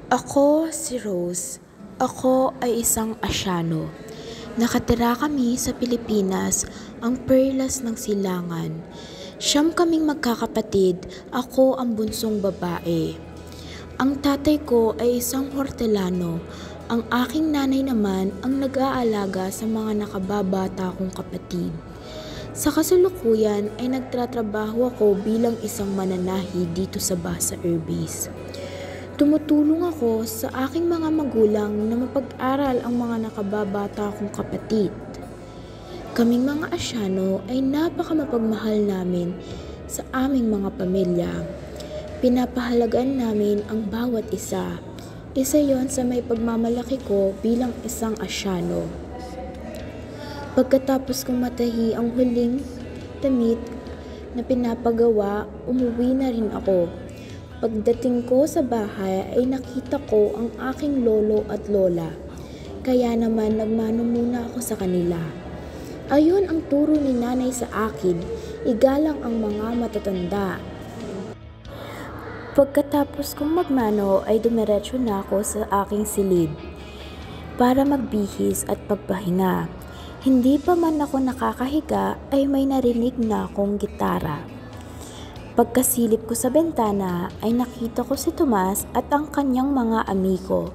Ako si Rose. Ako ay isang Asyano. Nakatira kami sa Pilipinas, ang perlas ng silangan. Siyam kaming magkakapatid, ako ang bunsong babae. Ang tatay ko ay isang hortelano. Ang aking nanay naman ang nag-aalaga sa mga nakababata kong kapatid. Sa kasalukuyan ay nagtatrabaho ako bilang isang mananahi dito sa Basa Airbase. Tumutulong ako sa aking mga magulang na mapag-aral ang mga nakababata kong kapatid. Kaming mga Asyano ay napakamapagmahal namin sa aming mga pamilya. Pinapahalagaan namin ang bawat isa. Isa yon sa may pagmamalaki ko bilang isang Asyano. Pagkatapos kong matahi ang huling damit na pinapagawa, umuwi na rin ako. Pagdating ko sa bahay ay nakita ko ang aking lolo at lola. Kaya naman nagmano muna ako sa kanila. Ayon ang turo ni nanay sa akin, igalang ang mga matatanda. Pagkatapos kong magmano ay dumiretso na ako sa aking silid para magbihis at pagpahinga. Hindi pa man ako nakakahiga ay may narinig na akong gitara. Pagkasilip ko sa bintana ay nakita ko si Tomas at ang kanyang mga amigo.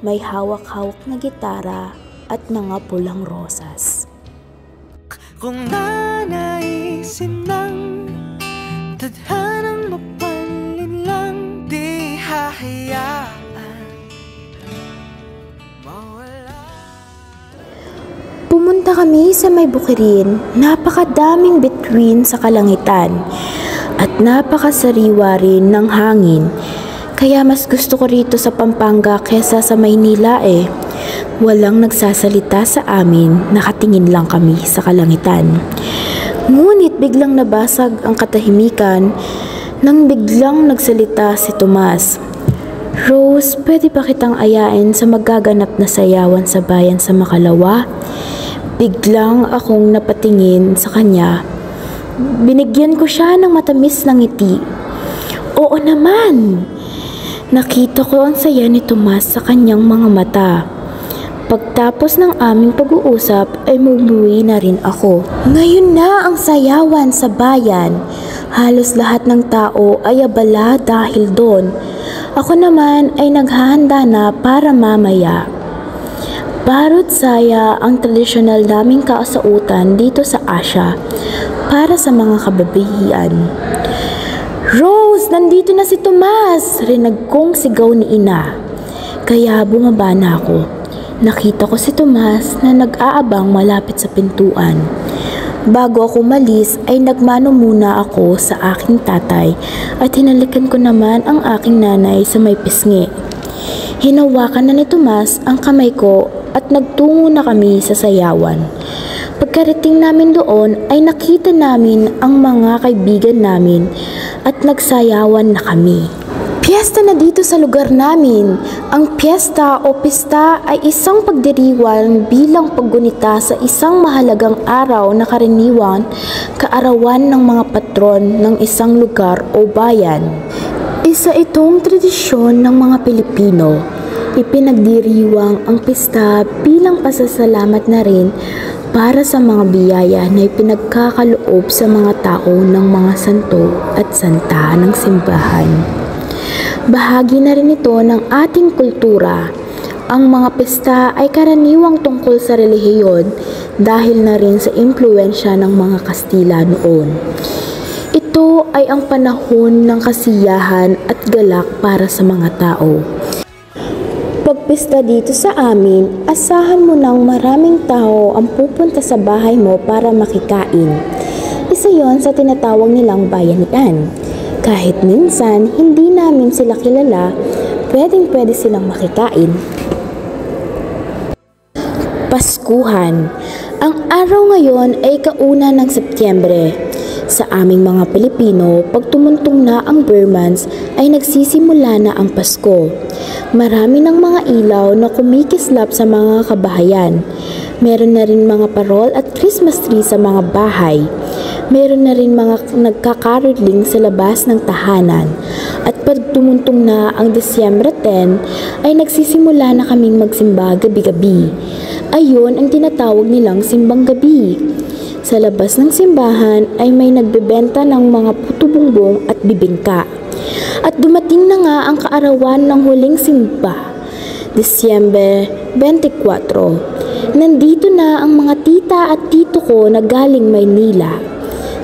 May hawak-hawak na gitara at mga pulang rosas. Kung nanaisin ng tadhanang mapalin lang, di hahayaan mawala. Pumunta kami sa may bukirin, napakadaming bituin sa kalangitan. At napakasariwa rin ng hangin. Kaya mas gusto ko rito sa Pampanga kesa sa Maynila eh. Walang nagsasalita sa amin, nakatingin lang kami sa kalangitan. Ngunit biglang nabasag ang katahimikan nang biglang nagsalita si Tomas. Rose, pwede ba kitang ayain sa magaganap na sayawan sa bayan sa Makalawa? Biglang akong napatingin sa kanya. Binigyan ko siya ng matamis na ngiti. Oo naman! Nakita ko ang saya ni Tomas sa kanyang mga mata. Pagtapos ng aming pag-uusap ay umuwi na rin ako. Ngayon na ang sayawan sa bayan. Halos lahat ng tao ay abala dahil doon. Ako naman ay naghahanda na para mamaya. Barot saya ang tradisyonal naming kaasautan dito sa Asia para sa mga kababaihan. Rose, nandito na si Tomas! Rinig kong sigaw ni Ina. Kaya bumaba na ako. Nakita ko si Tomas na nag-aabang malapit sa pintuan. Bago ako malis ay nagmano muna ako sa aking tatay at hinalikan ko naman ang aking nanay sa may pisngi. Hinawakan na ni Tomas ang kamay ko at nagtungo na kami sa sayawan. Pagkarating namin doon ay nakita namin ang mga kaibigan namin at nagsayawan na kami. Piyesta na dito sa lugar namin. Ang piyesta o pista ay isang pagdiriwang bilang paggunita sa isang mahalagang araw na karaniwan kaarawan ng mga patron ng isang lugar o bayan. Isa itong tradisyon ng mga Pilipino. Ipinagdiriwang ang pista bilang pasasalamat na rin para sa mga biyaya na ipinagkakaloob sa mga tao ng mga santo at santa ng simbahan. Bahagi na rin ito ng ating kultura. Ang mga pista ay karaniwang tungkol sa relihiyon dahil na rin sa impluwensya ng mga Kastila noon. Ito ay ang panahon ng kasiyahan at galak para sa mga tao. Pagpista dito sa amin, asahan mo ng maraming tao ang pupunta sa bahay mo para makikain. Isa yon sa tinatawag nilang bayanian. Kahit minsan hindi namin sila kilala, pwedeng-pwede silang makikain. Paskuhan. Ang araw ngayon ay kauna ng Setyembre. Sa aming mga Pilipino, pag tumuntong na ang Burmans ay nagsisimula na ang Pasko. Marami ng mga ilaw na kumikislap sa mga kabahayan. Meron na rin mga parol at Christmas tree sa mga bahay. Meron na rin mga nagkakaroling sa labas ng tahanan. At pag tumuntong na ang Disyembre 10, ay nagsisimula na kaming magsimba gabi-gabi. Ayon ang tinatawag nilang simbang gabi. Sa labas ng simbahan ay may nagbebenta ng mga puto bumbong at bibingka. At dumating na nga ang kaarawan ng huling simba, Disyembre 24. Nandito na ang mga tita at tito ko na galing Maynila.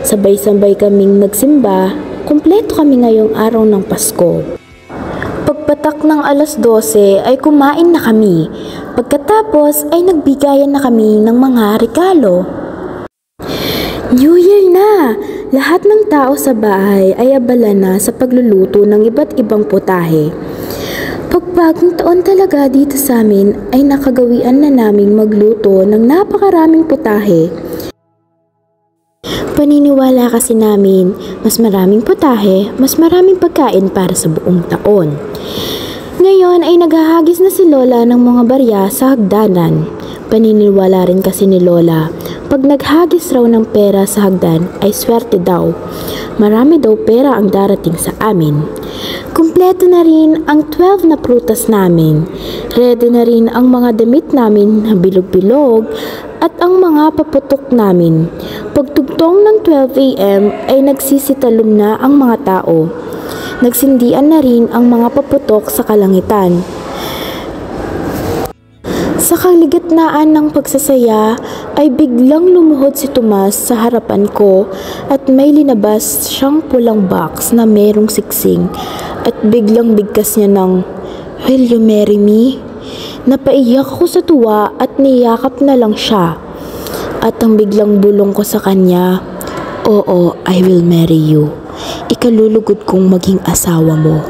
Sabay-sabay kaming nagsimba, kumpleto kami ngayong araw ng Pasko. Pagpatak ng alas 12 ay kumain na kami. Pagkatapos ay nagbigayan na kami ng mga regalo. New Year na! Lahat ng tao sa bahay ay abala na sa pagluluto ng iba't ibang putahe. Pagbagong taon talaga dito sa amin ay nakagawian na naming magluto ng napakaraming putahe. Paniniwala kasi namin, mas maraming putahe, mas maraming pagkain para sa buong taon. Ngayon ay naghahagis na si Lola ng mga barya sa hagdanan. Paniniwala rin kasi ni Lola, pag naghagis raw ng pera sa hagdan ay swerte daw. Marami daw pera ang darating sa amin. Kumpleto na rin ang 12 na prutas namin. Ready na rin ang mga damit namin na bilog-bilog at ang mga paputok namin. Pagtugtong ng 12 AM ay nagsisitalom na ang mga tao. Nagsindian na rin ang mga paputok sa kalangitan. Sa kaligitnaan ng pagsasaya ay biglang lumuhod si Tomas sa harapan ko at may linabas siyang pulang box na merong siksing at biglang bigkas niya ng, "Will you marry me?" Napaiyak ako sa tuwa at niyakap na lang siya. At ang biglang bulong ko sa kanya, "Oo, I will marry you. Ikalulugod kong maging asawa mo."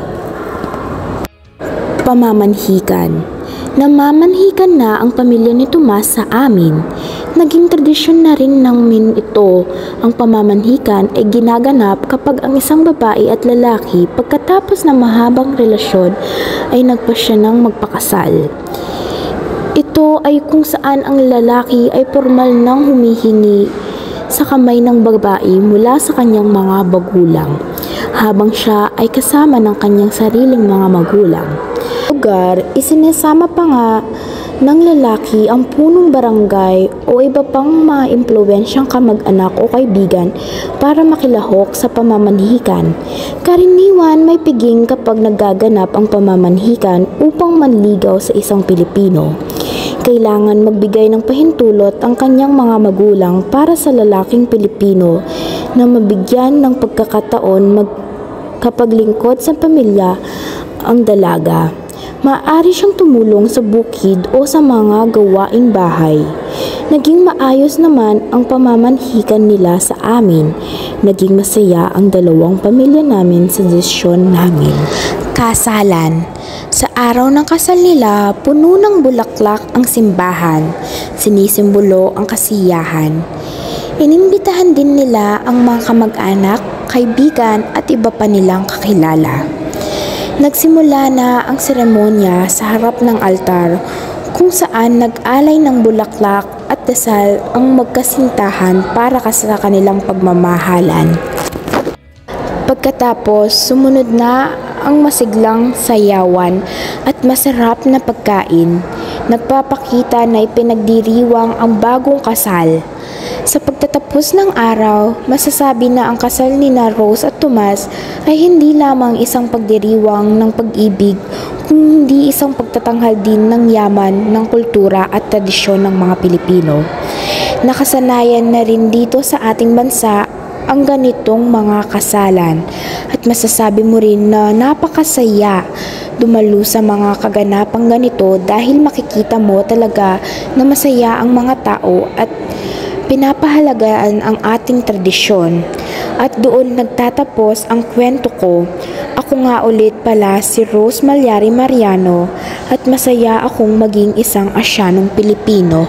Pamamanhikan. Namamanhikan na ang pamilya ni Tomas sa amin. Naging tradisyon na rin namin ito. Ang pamamanhikan ay ginaganap kapag ang isang babae at lalaki pagkatapos ng mahabang relasyon ay nagpasya ng magpakasal. Ito ay kung saan ang lalaki ay formal nang humihingi sa kamay ng babae mula sa kanyang mga magulang, habang siya ay kasama ng kanyang sariling mga magulang. Lugar, isinesama pa nga ng lalaki ang punong barangay o iba pang mga impluwensyang kamag-anak o kaibigan para makilahok sa pamamanhikan. Karaniwan may piging kapag nagaganap ang pamamanhikan upang manligaw sa isang Pilipino. Kailangan magbigay ng pahintulot ang kanyang mga magulang para sa lalaking Pilipino na mabigyan ng pagkakataon magkapaglingkod sa pamilya ang dalaga. Maaari siyang tumulong sa bukid o sa mga gawaing bahay. Naging maayos naman ang pamamanhikan nila sa amin. Naging masaya ang dalawang pamilya namin sa desisyon namin. Kasalan. Sa araw ng kasal nila, puno ng bulaklak ang simbahan. Sinisimbolo ang kasiyahan. Inimbitahan din nila ang mga kamag-anak, kaibigan at iba pa nilang kakilala. Nagsimula na ang seremonya sa harap ng altar kung saan nag-alay ng bulaklak at dasal ang magkasintahan para sa kanilang pagmamahalan. Pagkatapos, sumunod na ang masiglang sayawan at masarap na pagkain. Nagpapakita na ipinagdiriwang ang bagong kasal. Sa pagtatapos ng araw, masasabi na ang kasal ni na Rose at Tomas ay hindi lamang isang pagdiriwang ng pag-ibig, kundi isang pagtatanghal din ng yaman ng kultura at tradisyon ng mga Pilipino. Nakasanayan na rin dito sa ating bansa ang ganitong mga kasalan at masasabi mo rin na napakasaya dumalo sa mga kaganapang ganito dahil makikita mo talaga na masaya ang mga tao at pinapahalagaan ang ating tradisyon. At doon nagtatapos ang kwento ko. Ako nga ulit pala si Rose Malyari Mariano at masaya akong maging isang Asyanong Pilipino.